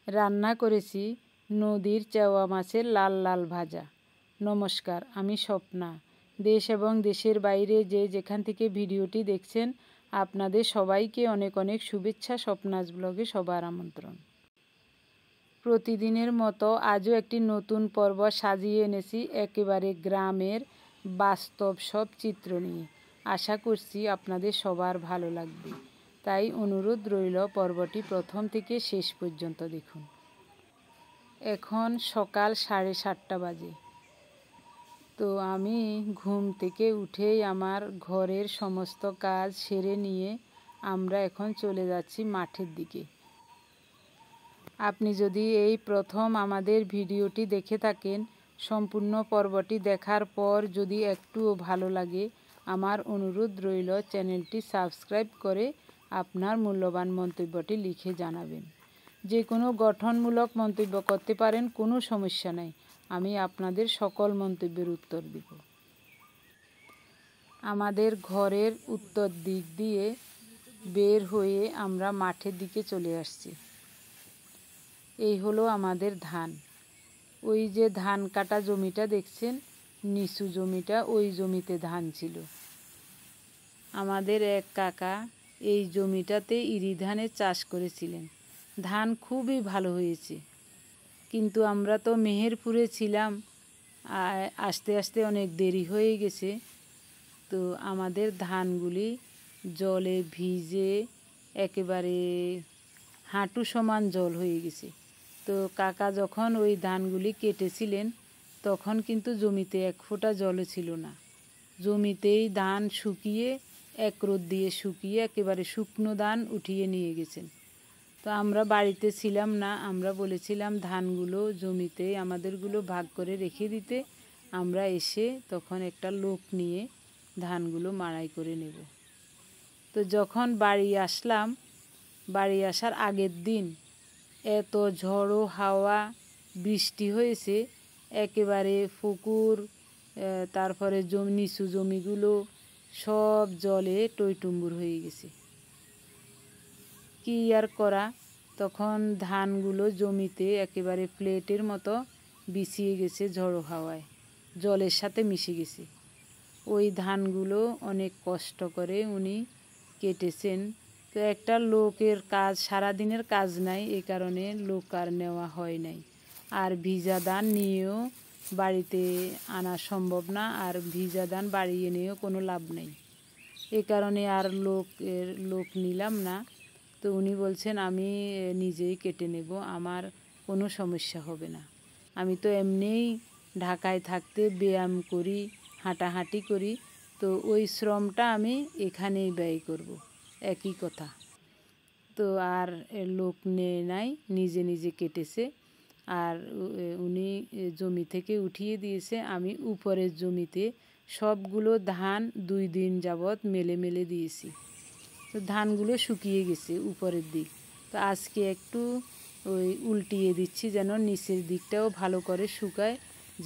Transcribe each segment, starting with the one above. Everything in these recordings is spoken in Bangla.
রান্না করেছি নদীর চেওয়া মাছের লাল লাল ভাজা। নমস্কার, আমি স্বপ্না। দেশ এবং দেশের বাইরে যে যেখান থেকে ভিডিওটি দেখছেন আপনাদের সবাইকে অনেক অনেক শুভেচ্ছা। স্বপ্নাস ব্লগে সবার আমন্ত্রণ। প্রতিদিনের মতো আজও একটি নতুন পর্ব সাজিয়ে এনেছি একেবারে গ্রামের বাস্তব সব চিত্র নিয়ে। আশা করছি আপনাদের সবার ভালো লাগবে, তাই অনুরোধ রইল পর্বটি প্রথম থেকে শেষ পর্যন্ত দেখুন। এখন সকাল 7:30 বাজে। তো আমি ঘুম থেকে উঠেই আমার ঘরের সমস্ত কাজ সেরে নিয়ে আমরা এখন চলে যাচ্ছি মাঠের দিকে। আপনি যদি এই প্রথম আমাদের ভিডিওটি দেখে থাকেন, সম্পূর্ণ পর্বটি দেখার পর যদি একটুও ভালো লাগে, আমার অনুরোধ রইল চ্যানেলটি সাবস্ক্রাইব করে আপনার মূল্যবান মন্তব্যটি লিখে জানাবেন। যে কোনো গঠনমূলক মন্তব্য করতে পারেন, কোনো সমস্যা নেই। আমি আপনাদের সকল মন্তব্যের উত্তর দিব। আমাদের ঘরের উত্তর দিক দিয়ে বের হয়ে আমরা মাঠের দিকে চলে আসছি। এই হলো আমাদের ধান। ওই যে ধান কাটা জমিটা দেখছেন, নিচু জমিটা, ওই জমিতে ধান ছিল। আমাদের এক কাকা এই জমিটাতে ইরি ধানের চাষ করেছিলেন। ধান খুবই ভালো হয়েছে, কিন্তু আমরা তো মেহেরপুরে ছিলাম, আস্তে আস্তে অনেক দেরি হয়ে গেছে। তো আমাদের ধানগুলি জলে ভিজে একেবারে হাঁটু সমান জল হয়ে গেছে। তো কাকা যখন ওই ধানগুলি কেটেছিলেন, তখন কিন্তু জমিতে এক ফোঁটা জলও ছিল না। জমিতেই ধান শুকিয়ে, এক রোদ দিয়ে শুকিয়ে একেবারে শুকনো ধান উঠিয়ে নিয়ে গেছেন। তো আমরা বাড়িতে ছিলাম না, আমরা বলেছিলাম ধানগুলো জমিতে আমাদেরগুলো ভাগ করে রেখে দিতে। আমরা এসে তখন একটা লোক নিয়ে ধানগুলো মাড়াই করে নেব। তো যখন বাড়ি আসলাম, বাড়ি আসার আগের দিন এত ঝড়ো হাওয়া বৃষ্টি হয়েছে, একেবারে পুকুর, তারপরে নিচু জমিগুলো সব জলে টইটুম্বুর হয়ে গেছে। কি আর করা, তখন ধানগুলো জমিতে একেবারে প্লেটের মতো বিছিয়ে গেছে, ঝড়ো হাওয়ায় জলের সাথে মিশে গেছে। ওই ধানগুলো অনেক কষ্ট করে উনি কেটেছেন। তো একটা লোকের কাজ, সারাদিনের কাজ নাই, এই কারণে লোক আর নেওয়া হয় নাই। আর ভিজা ধান নিয়েও বাড়িতে আনা সম্ভব না, আর ভিজা ধান বাড়ি এনেও কোনো লাভ নেই। এ কারণে আর লোক নিলাম না। তো উনি বলছেন আমি নিজেই কেটে নেব, আমার কোনো সমস্যা হবে না। আমি তো এমনিই ঢাকায় থাকতে ব্যায়াম করি, হাঁটাহাঁটি করি, তো ওই শ্রমটা আমি এখানেই ব্যয় করব, একই কথা। তো আর লোক নেয় নাই, নিজে নিজে কেটেছে। আর উনি জমি থেকে উঠিয়ে দিয়েছে। আমি উপরের জমিতে সবগুলো ধান 2 দিন যাবৎ মেলে মেলে দিয়েছি। তো ধানগুলো শুকিয়ে গেছে উপরের দিক। তো আজকে একটু ওই উল্টিয়ে দিচ্ছি, যেন নিচের দিকটাও ভালো করে শুকায়,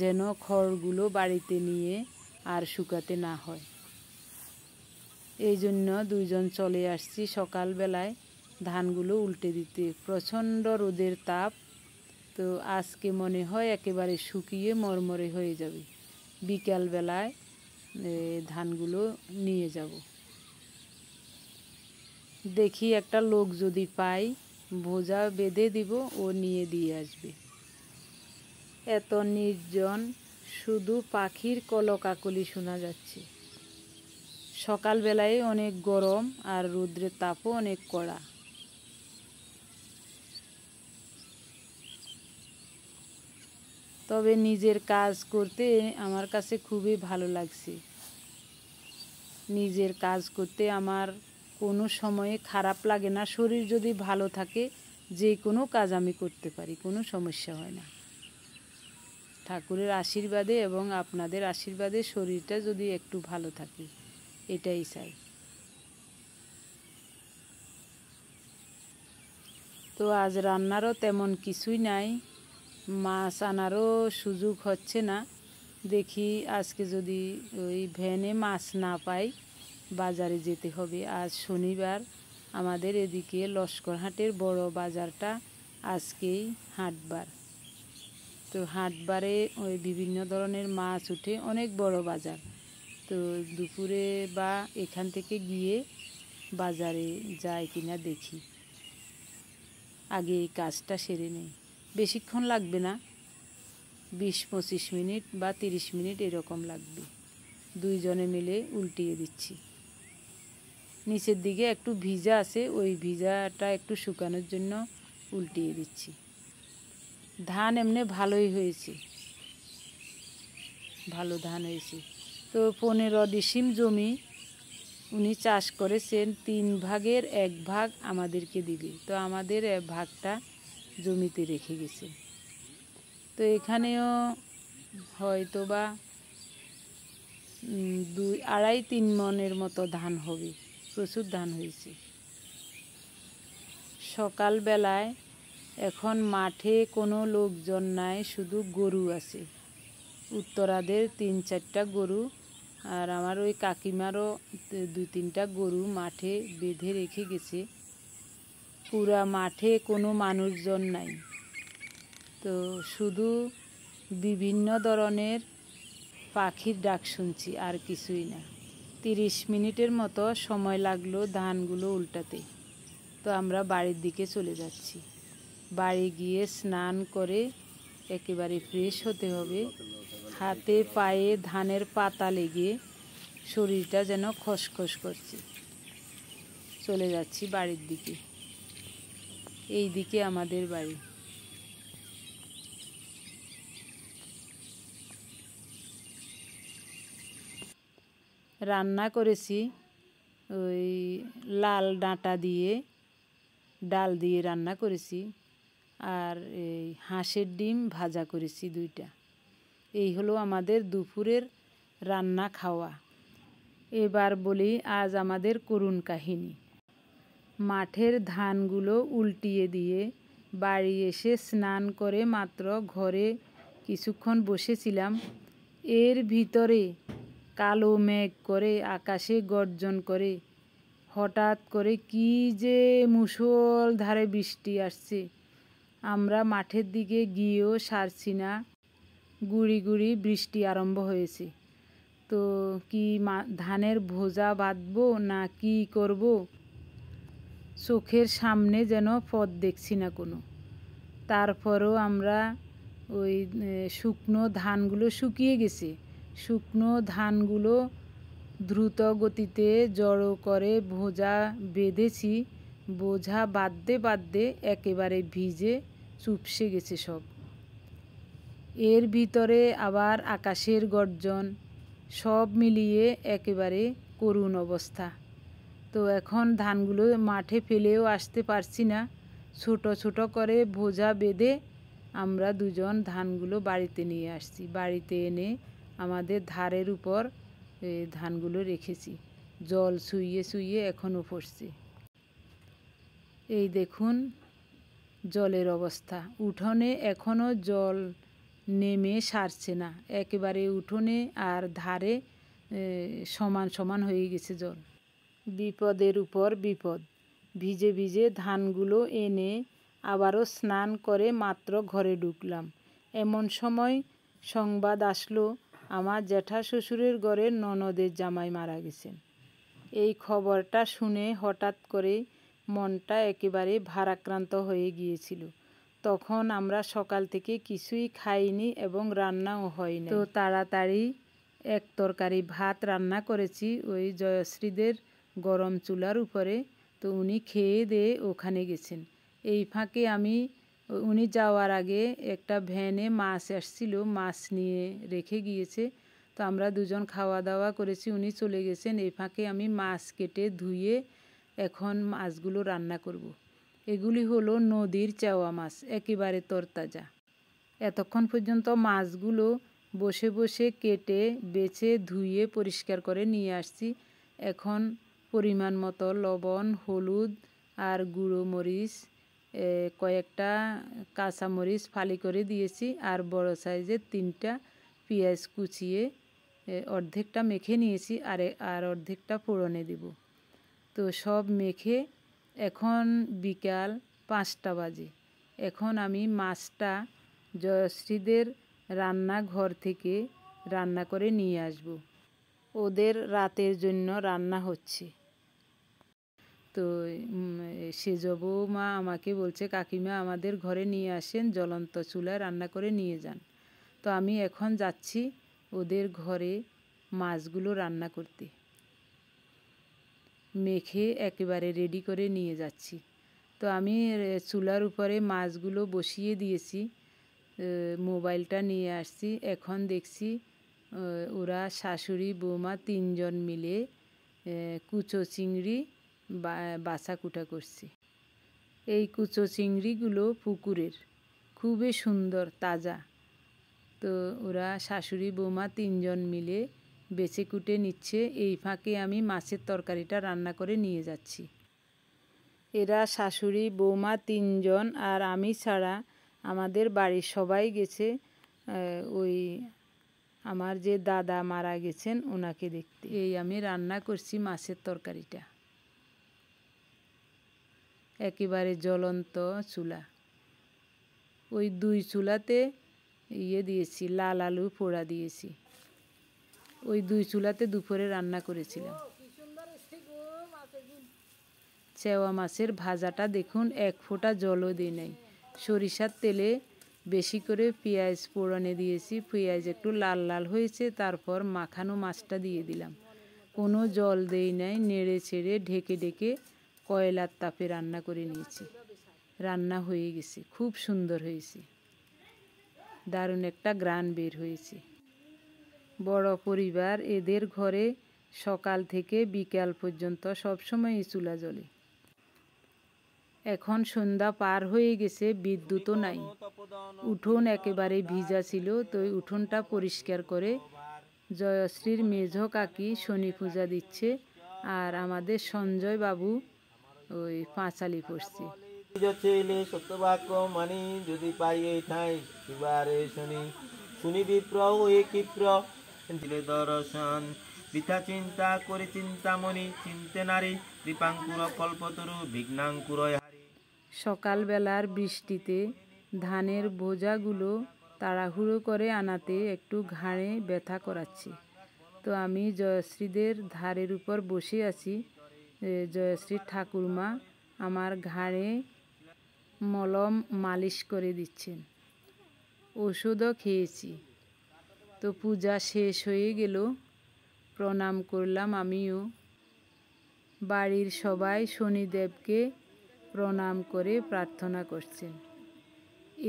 যেন খড়গুলো বাড়িতে নিয়ে আর শুকাতে না হয়। এই জন্য 2 জন চলে আসছি সকালবেলায় ধানগুলো উল্টে দিতে। প্রচণ্ড রোদের তাপ, তো আজকে মনে হয় একেবারে শুকিয়ে মরমরে হয়ে যাবে। বিকালবেলায় ধানগুলো নিয়ে যাব। দেখি একটা লোক যদি পাই, বোঝা বেঁধে দিব, ও নিয়ে দিয়ে আসবে। এত নির্জন, শুধু পাখির কলকাকলি শোনা যাচ্ছে। সকালবেলায় অনেক গরম, আর রৌদ্রের তাপও অনেক কড়া। তবে নিজের কাজ করতে আমার কাছে খুবই ভালো লাগছে। নিজের কাজ করতে আমার কোনো সময়ে খারাপ লাগে না। শরীর যদি ভালো থাকে, যে কোনো কাজ আমি করতে পারি, কোনো সমস্যা হয় না। ঠাকুরের আশীর্বাদে এবং আপনাদের আশীর্বাদে শরীরটা যদি একটু ভালো থাকে, এটাই চাই। তো আজ রান্নারও তেমন কিছুই নাই, মাছ আনারও সুযোগ হচ্ছে না। দেখি আজকে যদি ওই ভ্যানে মাছ না পাই, বাজারে যেতে হবে। আজ শনিবার, আমাদের এদিকে লস্করহাটের বড় বাজারটা আজকেই হাটবার। তো হাটবারে ওই বিভিন্ন ধরনের মাছ উঠে, অনেক বড় বাজার। তো দুপুরে বা এখান থেকে গিয়ে বাজারে যায় কিনা দেখি, আগে এই কাজটা সেরে নেই। বেশিক্ষণ লাগবে না, 20-25 মিনিট বা 30 মিনিট এরকম লাগবে। দুইজনে মিলে উল্টিয়ে দিচ্ছি। নিচের দিকে একটু ভিজা আছে, ওই ভিজাটা একটু শুকানোর জন্য উল্টিয়ে দিচ্ছি। ধান এমনি ভালোই হয়েছে, ভালো ধান হয়েছে। তো 15 ডিসিম জমি উনি চাষ করেছেন, 3 ভাগের 1 ভাগ আমাদেরকে দিবে। তো আমাদের ভাগটা জমিতে রেখে গেছে। তো এখানেও হয়তো বা 2-2.5-3 মনের মতো ধান হবে। প্রচুর ধান হয়েছে। সকালবেলায় এখন মাঠে কোনো লোকজন নাই, শুধু গরু আছে। উত্তরাদের 3-4টা গরু, আর আমার ওই কাকিমারও 2-3টা গরু মাঠে বেঁধে রেখে গেছে। পুরা মাঠে কোনো মানুষজন নাই। তো শুধু বিভিন্ন ধরনের পাখির ডাক শুনছি, আর কিছুই না। 30 মিনিটের মতো সময় লাগলো ধানগুলো উল্টাতে। তো আমরা বাড়ির দিকে চলে যাচ্ছি। বাড়ি গিয়ে স্নান করে একেবারে ফ্রেশ হতে হবে। হাতে পায়ে ধানের পাতা লেগে শরীরটা যেন খসখস করছে। চলে যাচ্ছি বাড়ির দিকে। এই দিকে আমাদের বাড়ি। রান্না করেছি ওই লাল ডাঁটা দিয়ে, ডাল দিয়ে রান্না করেছি, আর এই হাঁসের ডিম ভাজা করেছি 2টা। এই হলো আমাদের দুপুরের রান্না খাওয়া। এবার বলি আজ আমাদের করুণ কাহিনী। মাঠের ধানগুলো উল্টিয়ে দিয়ে বাড়ি এসে স্নান করে মাত্র ঘরে কিছুক্ষণ বসেছিলাম। এর ভিতরে কালো মেঘ করে আকাশে গর্জন করে হঠাৎ করে কি যে মুষলধারে বৃষ্টি আসছে। আমরা মাঠের দিকে গিয়েও সারছি না, গুড়ি গুড়ি বৃষ্টি আরম্ভ হয়েছে। তো কি ধানের ভোজা বাঁধবো না কি করব, চোখের সামনে যেন পথ দেখছি না কোনো। তারপরেও আমরা ওই শুকনো ধানগুলো শুকিয়ে গেছে, শুকনো ধানগুলো দ্রুত গতিতে জড়ো করে ভোজা বেঁধেছি। বোঝা বাঁধতে বাঁধতে একেবারে ভিজে চুপসে গেছে সব। এর ভিতরে আবার আকাশের গর্জন, সব মিলিয়ে একেবারে করুণ অবস্থা। তো এখন ধানগুলো মাঠে ফেলেও আসতে পারছি না। ছোট ছোট করে বোঝা বেঁধে আমরা দুজন ধানগুলো বাড়িতে নিয়ে আসছি। বাড়িতে এনে আমাদের ধারের উপর ধানগুলো রেখেছি। জল শুইয়ে শুইয়ে এখনও পড়ছে। এই দেখুন জলের অবস্থা। উঠোনে এখনও জল নেমে সারছে না, একেবারে উঠোনে আর ধারে সমান সমান হয়ে গেছে জল। বিপদের উপর বিপদ। ভিজে ভিজে ধানগুলো এনে আবারও স্নান করে মাত্র ঘরে ঢুকলাম। এমন সময় সংবাদ আসলো আমার জ্যাঠা শ্বশুরের ঘরের ননদের জামাই মারা গেছেন। এই খবরটা শুনে হঠাৎ করে মনটা একেবারে ভারাক্রান্ত হয়ে গিয়েছিল। তখন আমরা সকাল থেকে কিছুই খাইনি এবং রান্নাও হয়নি। তো তাড়াতাড়ি এক তরকারি ভাত রান্না করেছি ওই জয়শ্রীদের গরম চুলার উপরে। তো উনি খেয়ে দিয়ে ওখানে গেছেন। এই ফাঁকে আমি, উনি যাওয়ার আগে একটা ভ্যানে মাছ আসছিল, মাছ নিয়ে রেখে গিয়েছে। তো আমরা দুজন খাওয়া দাওয়া করেছি, উনি চলে গেছেন। এই ফাঁকে আমি মাছ কেটে ধুয়ে এখন মাছগুলো রান্না করব। এগুলি হলো নদীর চেওয়া মাছ, একেবারে তরতাজা। এতক্ষণ পর্যন্ত মাছগুলো বসে বসে কেটে বেছে ধুয়ে পরিষ্কার করে নিয়ে আসছি। এখন পরিমাণ মতো লবণ, হলুদ আর গুঁড়ো মরিচ, কয়েকটা কাঁচামরিচ ফালি করে দিয়েছি, আর বড় সাইজের 3টা পেঁয়াজ কুচিয়ে অর্ধেকটা মেখে নিয়েছি, আর অর্ধেকটা ফোড়নে দেব। তো সব মেখে এখন বিকাল 5টা বাজে। এখন আমি মাছটা জয়শ্রীদের রান্নাঘর থেকে রান্না করে নিয়ে আসব। ওদের রাতের জন্য রান্না হচ্ছে। তো সেজ বৌমা আমাকে বলছে, কাকিমা আমাদের ঘরে নিয়ে আসেন, জ্বলন্ত চুলায় রান্না করে নিয়ে যান। তো আমি এখন যাচ্ছি ওদের ঘরে মাছগুলো রান্না করতে। মেখে একেবারে রেডি করে নিয়ে যাচ্ছি। তো আমি চুলার উপরে মাছগুলো বসিয়ে দিয়েছি, মোবাইলটা নিয়ে আসছি। এখন দেখছি ওরা শাশুড়ি বৌমা 3 জন মিলে কুচো চিংড়ি বাছাকুটা করছে। এই কুচো চিংড়িগুলো পুকুরের, খুবই সুন্দর তাজা। তো ওরা শাশুড়ি বৌমা 3 জন মিলে বেছে কুটে নিচ্ছে। এই ফাঁকে আমি মাছের তরকারিটা রান্না করে নিয়ে যাচ্ছি। এরা শাশুড়ি বৌমা 3 জন, আর আমি ছাড়া আমাদের বাড়ির সবাই গেছে ওই আমার যে দাদা মারা গেছেন ওনাকে দেখতে। এই আমি রান্না করছি মাছের তরকারিটা, একেবারে জ্বলন্ত চুলা। ওই 2 চুলাতে দিয়েছি, লাল আলু পোড়া দিয়েছি। ওই 2 চুলাতে দুপুরে রান্না করেছিলাম। চেওয়া মাছের ভাজাটা দেখুন, 1 ফোঁটা জলও দিই নাই। সরিষার তেলে বেশি করে পেঁয়াজ ফোড়নে দিয়েছি। পেঁয়াজ একটু লাল লাল হয়েছে, তারপর মাখানো মাছটা দিয়ে দিলাম। কোনো জল দেই নাই, নেড়ে ছেড়ে ঢেকে ঢেকে কয়লার তাপে রান্না করে নিয়েছি। রান্না হয়ে গেছে, খুব সুন্দর হয়েছে, দারুণ একটা ঘ্রাণ বের হয়েছে। বড় পরিবার, এদের ঘরে সকাল থেকে বিকাল পর্যন্ত সবসময় চুলা জ্বলে। এখন সন্ধ্যা পার হয়ে গেছে, বিদ্যুৎও নাই। উঠোন একেবারে ভিজা ছিল। তো উঠোনটা পরিষ্কার করে জয়শ্রীর মেঝ কাকি শনি পূজা দিচ্ছে, আর আমাদের সঞ্জয় বাবু ওই পাঁচালি পড়ছে। সত্যবাক্য মানি যদি পাই এই ঠাই শিবারে শনি শুনি বিপ্র এ ক্ষিপ্র দর্শন বৃথা চিন্তা করে চিন্তামণি চিন্তে নারী দীপাঙ্কুর কল্পতরু বিঘ্নাঙ্কুর। সকালবেলার বৃষ্টিতে ধানের বোঝাগুলো তাড়াহুড়ো করে আনাতে একটু ঘাড়ে ব্যথা করাচ্ছে। তো আমি জয়শ্রীদের ধারের উপর বসে আছি। জয়শ্রীর ঠাকুরমা আমার ঘাড়ে মলম মালিশ করে দিচ্ছেন। ওষুধও খেয়েছি। তো পূজা শেষ হয়ে গেল, প্রণাম করলাম আমিও। বাড়ির সবাই শনিদেবকে প্রণাম করে প্রার্থনা করছেন।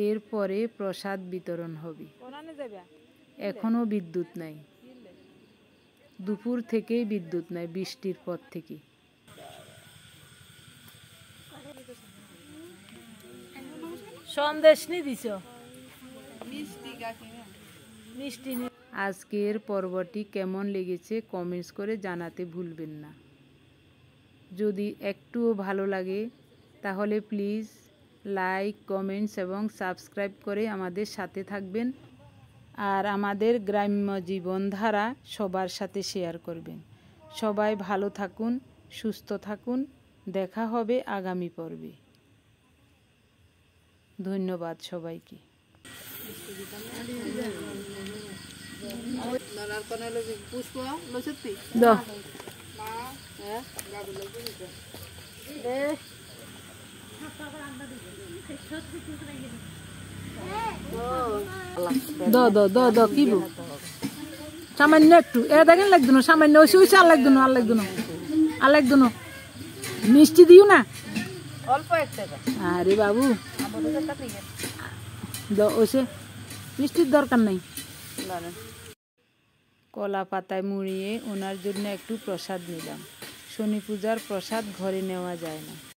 এরপরে প্রসাদ বিতরণ হবে। এখনও বিদ্যুৎ নাই, দুপুর থেকেই বিদ্যুৎ নাই, বৃষ্টির পর থেকে। সন্দেশ নি দিছ মিষ্টি। আজকের পর্বটি কেমন লেগেছে কমেন্টস করে জানাতে ভুলবেন না। যদি একটুও ভালো লাগে তাহলে প্লিজ লাইক, কমেন্টস এবং সাবস্ক্রাইব করে আমাদের সাথে থাকবেন, আর আমাদের গ্রাম্য জীবনধারা সবার সাথে শেয়ার করবেন। সবাই ভালো থাকুন, সুস্থ থাকুন। দেখা হবে আগামী পর্বে। ধন্যবাদ সবাইকে। কি সামান্য একটু দেখেন লাগতো না, সামান্য ওইসে আর লাগতো না, আর লাগতো না, আর লাগতো না। মিষ্টি দিও না অল্প একটা। আরে বাবু ওসে মিষ্টির দরকার নাই। কলা পাতায় মুড়িয়ে ওনার জন্য একটু প্রসাদ নিলাম। শনি পূজার প্রসাদ ঘরে নেওয়া যায় না।